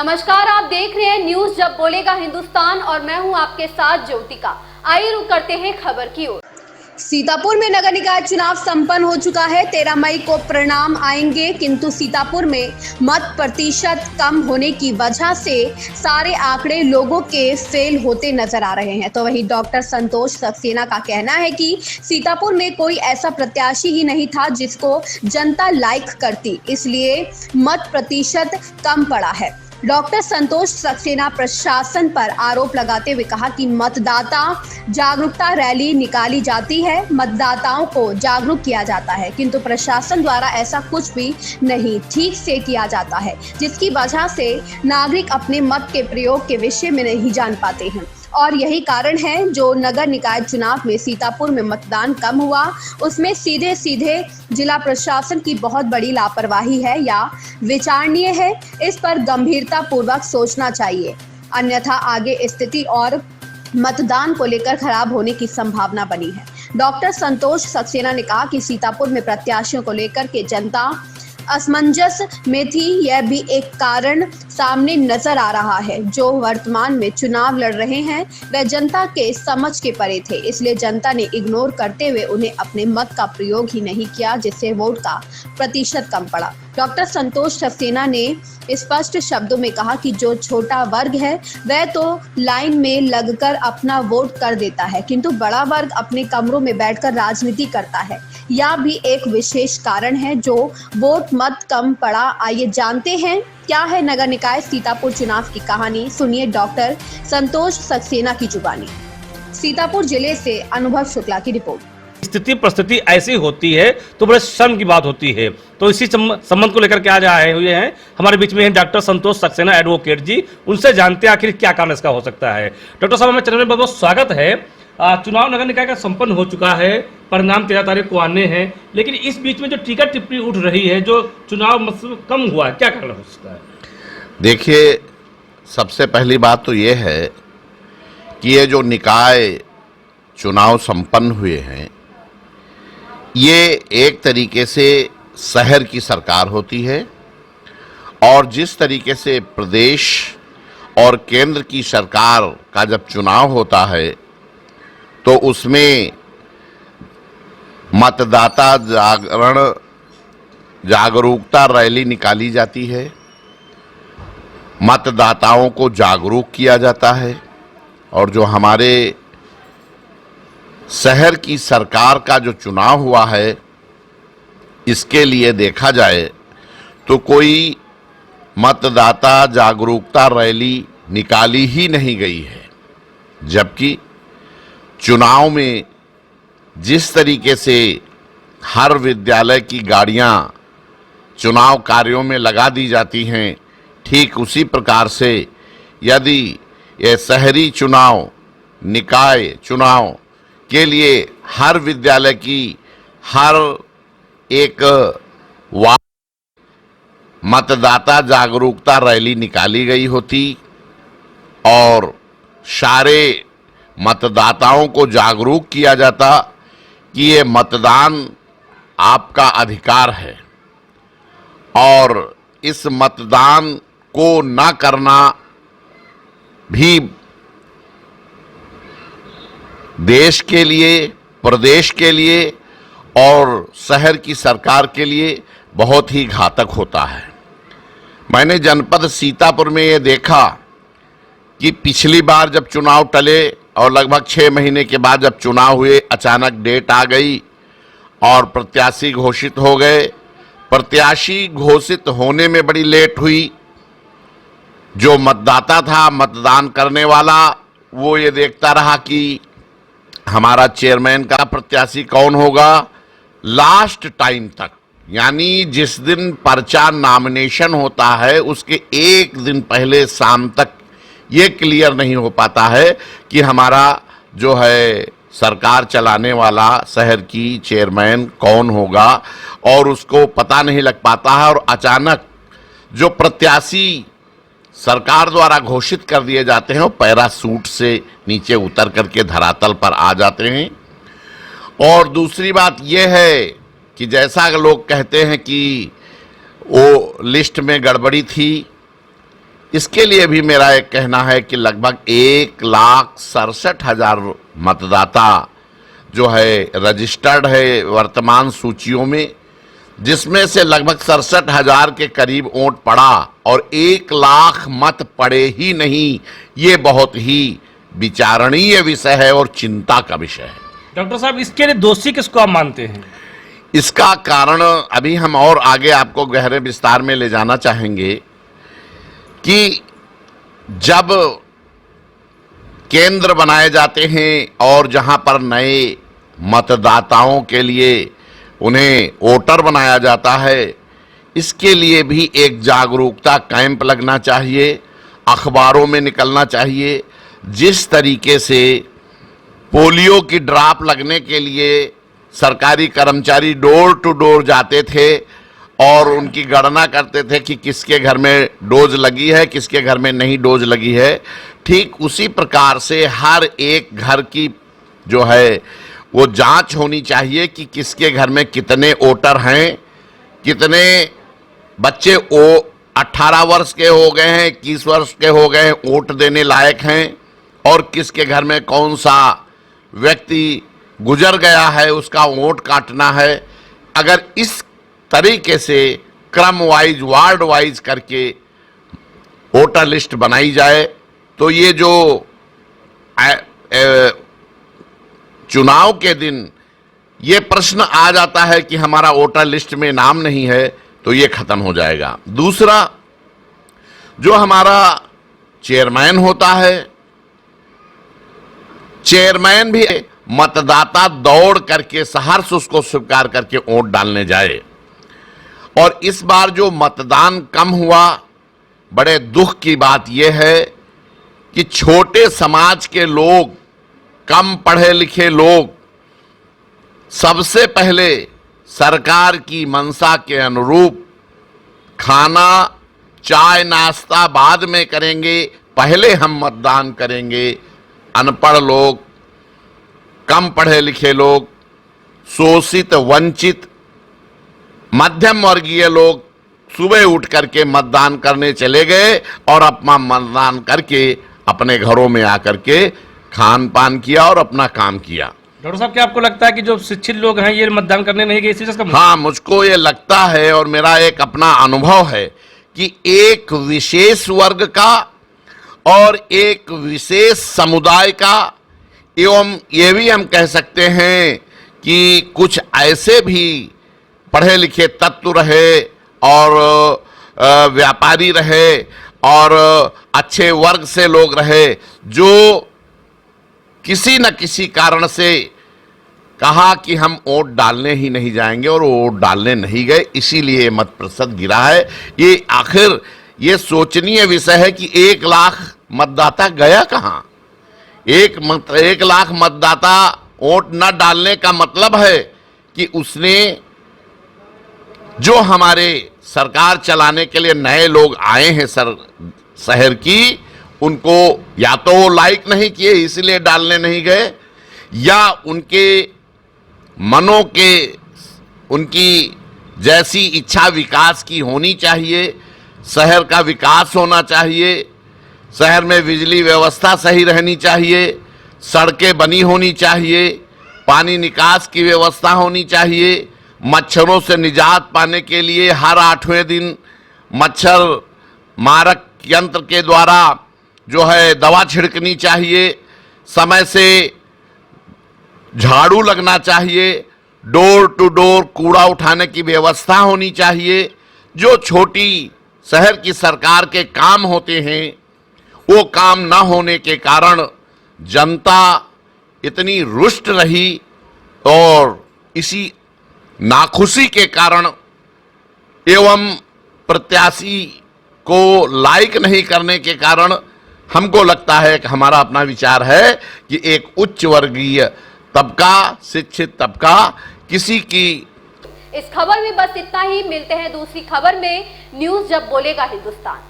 नमस्कार, आप देख रहे हैं न्यूज जब बोलेगा हिंदुस्तान और मैं हूं आपके साथ ज्योतिका। आइए रुक करते हैं खबर की ओर। सीतापुर में नगर निकाय चुनाव संपन्न हो चुका है। 13 मई को परिणाम आएंगे, किंतु सीतापुर में मत प्रतिशत कम होने की वजह से सारे आंकड़े लोगों के फेल होते नजर आ रहे हैं। तो वहीं डॉक्टर संतोष सक्सेना का कहना है कि सीतापुर में कोई ऐसा प्रत्याशी ही नहीं था जिसको जनता लाइक करती, इसलिए मत प्रतिशत कम पड़ा है। डॉक्टर संतोष सक्सेना प्रशासन पर आरोप लगाते हुए कहा कि मतदाता जागरूकता रैली निकाली जाती है, मतदाताओं को जागरूक किया जाता है, किंतु प्रशासन द्वारा ऐसा कुछ भी नहीं ठीक से किया जाता है, जिसकी वजह से नागरिक अपने मत के प्रयोग के विषय में नहीं जान पाते हैं और यही कारण है जो नगर निकाय चुनाव में सीतापुर में मतदान कम हुआ, उसमें सीधे सीधे जिला प्रशासन की बहुत बड़ी लापरवाही है या विचारणीय है। इस पर गंभीरता पूर्वक सोचना चाहिए, अन्यथा आगे स्थिति और मतदान को लेकर खराब होने की संभावना बनी है। डॉक्टर संतोष सक्सेना ने कहा कि सीतापुर में प्रत्याशियों को लेकर के जनता असमंजस में थी। यह भी एक कारण सामने नजर आ रहा है। जो वर्तमान में चुनाव लड़ रहे हैं वह जनता के समझ के परे थे, इसलिए जनता ने इग्नोर करते हुए उन्हें अपने मत का प्रयोग ही नहीं किया, जिससे वोट का प्रतिशत कम पड़ा। डॉक्टर संतोष सक्सेना ने स्पष्ट शब्दों में कहा कि जो छोटा वर्ग है वह तो लाइन में लगकर अपना वोट कर देता है, किंतु बड़ा वर्ग अपने कमरों में बैठकर राजनीति करता है। यह भी एक विशेष कारण है जो वोट मत कम पड़ा। आइए जानते हैं क्या है नगर निकाय सीतापुर चुनाव की कहानी। सुनिए डॉक्टर संतोष सक्सेना की जुबानी। सीतापुर जिले से अनुभव शुक्ला की रिपोर्ट। स्थिति परिस्थिति ऐसी होती है तो बड़े शर्म की बात होती है। तो इसी संबंध को लेकर के आज आए हुए हैं, हमारे बीच में हैं डॉक्टर संतोष सक्सेना एडवोकेट जी। उनसे जानते हैं आखिर क्या कारण इसका हो सकता है। डॉक्टर साहब, हमें चैनल में बहुत बहुत स्वागत है। चुनाव नगर निकाय का संपन्न हो चुका है, परिणाम 13 तारीख को आने हैं, लेकिन इस बीच में जो टीका टिप्पणी उठ रही है, जो चुनाव मतलब कम हुआ है, क्या कारण हो सकता है? देखिए, सबसे पहली बात तो ये है कि ये जो निकाय चुनाव संपन्न हुए हैं, ये एक तरीके से शहर की सरकार होती है और जिस तरीके से प्रदेश और केंद्र की सरकार का जब चुनाव होता है तो उसमें मतदाता जागरूकता रैली निकाली जाती है, मतदाताओं को जागरूक किया जाता है और जो हमारे शहर की सरकार का जो चुनाव हुआ है, इसके लिए देखा जाए तो कोई मतदाता जागरूकता रैली निकाली ही नहीं गई है, जबकि चुनाव में जिस तरीके से हर विद्यालय की गाड़ियां चुनाव कार्यों में लगा दी जाती हैं, ठीक उसी प्रकार से यदि ये शहरी चुनाव, निकाय चुनाव के लिए हर विद्यालय की हर एक मतदाता जागरूकता रैली निकाली गई होती और सारे मतदाताओं को जागरूक किया जाता कि ये मतदान आपका अधिकार है और इस मतदान को ना करना भी देश के लिए, प्रदेश के लिए और शहर की सरकार के लिए बहुत ही घातक होता है। मैंने जनपद सीतापुर में ये देखा कि पिछली बार जब चुनाव टले और लगभग 6 महीने के बाद जब चुनाव हुए, अचानक डेट आ गई और प्रत्याशी घोषित हो गए। प्रत्याशी घोषित होने में बड़ी लेट हुई। जो मतदाता था, मतदान करने वाला, वो ये देखता रहा कि हमारा चेयरमैन का प्रत्याशी कौन होगा। लास्ट टाइम तक, यानी जिस दिन पर्चा नॉमिनेशन होता है उसके एक दिन पहले शाम तक ये क्लियर नहीं हो पाता है कि हमारा जो है सरकार चलाने वाला शहर की चेयरमैन कौन होगा और उसको पता नहीं लग पाता है और अचानक जो प्रत्याशी सरकार द्वारा घोषित कर दिए जाते हैं वो पैराशूट से नीचे उतर करके धरातल पर आ जाते हैं। और दूसरी बात यह है कि जैसा लोग कहते हैं कि वो लिस्ट में गड़बड़ी थी, इसके लिए भी मेरा एक कहना है कि लगभग 1,67,000 मतदाता जो है रजिस्टर्ड है वर्तमान सूचियों में, जिसमें से लगभग 67,000 के करीब वोट पड़ा और 1 लाख मत पड़े ही नहीं। ये बहुत ही विचारणीय विषय है और चिंता का विषय है। डॉक्टर साहब, इसके लिए दोषी किसको आप मानते हैं? इसका कारण अभी हम और आगे आपको गहरे विस्तार में ले जाना चाहेंगे कि जब केंद्र बनाए जाते हैं और जहां पर नए मतदाताओं के लिए उन्हें वोटर बनाया जाता है, इसके लिए भी एक जागरूकता कैंप लगना चाहिए, अखबारों में निकलना चाहिए। जिस तरीके से पोलियो की ड्रॉप लगने के लिए सरकारी कर्मचारी डोर टू डोर जाते थे और उनकी गणना करते थे कि किसके घर में डोज लगी है, किसके घर में नहीं डोज लगी है, ठीक उसी प्रकार से हर एक घर की जो है वो जांच होनी चाहिए कि किसके घर में कितने वोटर हैं, कितने बच्चे 18 वर्ष के हो गए हैं, 21 वर्ष के हो गए हैं, वोट देने लायक हैं, और किसके घर में कौन सा व्यक्ति गुजर गया है, उसका वोट काटना है। अगर इस तरीके से क्रम वाइज, वार्ड वाइज करके वोटर लिस्ट बनाई जाए तो ये जो चुनाव के दिन ये प्रश्न आ जाता है कि हमारा वोटर लिस्ट में नाम नहीं है, तो ये खत्म हो जाएगा। दूसरा, जो हमारा चेयरमैन होता है, चेयरमैन भी मतदाता दौड़ करके सहर्ष उसको स्वीकार करके वोट डालने जाए। और इस बार जो मतदान कम हुआ, बड़े दुख की बात यह है कि छोटे समाज के लोग, कम पढ़े लिखे लोग सबसे पहले सरकार की मंशा के अनुरूप खाना, चाय, नाश्ता बाद में करेंगे, पहले हम मतदान करेंगे। अनपढ़ लोग, कम पढ़े लिखे लोग, शोषित, वंचित, मध्यम वर्गीय लोग सुबह उठ करके मतदान करने चले गए और अपना मतदान करके अपने घरों में आकर के खान पान किया और अपना काम किया। डॉक्टर साहब, क्या आपको लगता है कि जो शिक्षित लोग हैं ये मतदान करने नहीं गए, इसी चीज का? हाँ, मुझको ये लगता है और मेरा एक अपना अनुभव है कि एक विशेष वर्ग का और एक विशेष समुदाय का, एवं ये भी हम कह सकते हैं कि कुछ ऐसे भी पढ़े लिखे तत्व रहे और व्यापारी रहे और अच्छे वर्ग से लोग रहे, जो किसी न किसी कारण से कहा कि हम वोट डालने ही नहीं जाएंगे और वोट डालने नहीं गए, इसीलिए मत प्रतिशत गिरा है। ये आखिर ये सोचनीय विषय है कि 1 लाख मतदाता गया कहां? 1 लाख मतदाता वोट न डालने का मतलब है कि उसने, जो हमारे सरकार चलाने के लिए नए लोग आए हैं शहर की, उनको या तो वो लाइक नहीं किए इसलिए डालने नहीं गए, या उनके मनों के, उनकी जैसी इच्छा विकास की होनी चाहिए, शहर का विकास होना चाहिए, शहर में बिजली व्यवस्था सही रहनी चाहिए, सड़कें बनी होनी चाहिए, पानी निकास की व्यवस्था होनी चाहिए, मच्छरों से निजात पाने के लिए हर 8वें दिन मच्छर मारक यंत्र के द्वारा जो है दवा छिड़कनी चाहिए, समय से झाड़ू लगना चाहिए, डोर टू डोर कूड़ा उठाने की व्यवस्था होनी चाहिए। जो छोटी शहर की सरकार के काम होते हैं वो काम न होने के कारण जनता इतनी रुष्ट रही और इसी नाखुशी के कारण एवं प्रत्याशी को लाइक नहीं करने के कारण हमको लगता है कि हमारा अपना विचार है कि एक उच्च वर्गीय तबका, शिक्षित तबका, किसी की। इस खबर में बस इतना ही। मिलते हैं दूसरी खबर में। न्यूज़ जब बोलेगा हिंदुस्तान।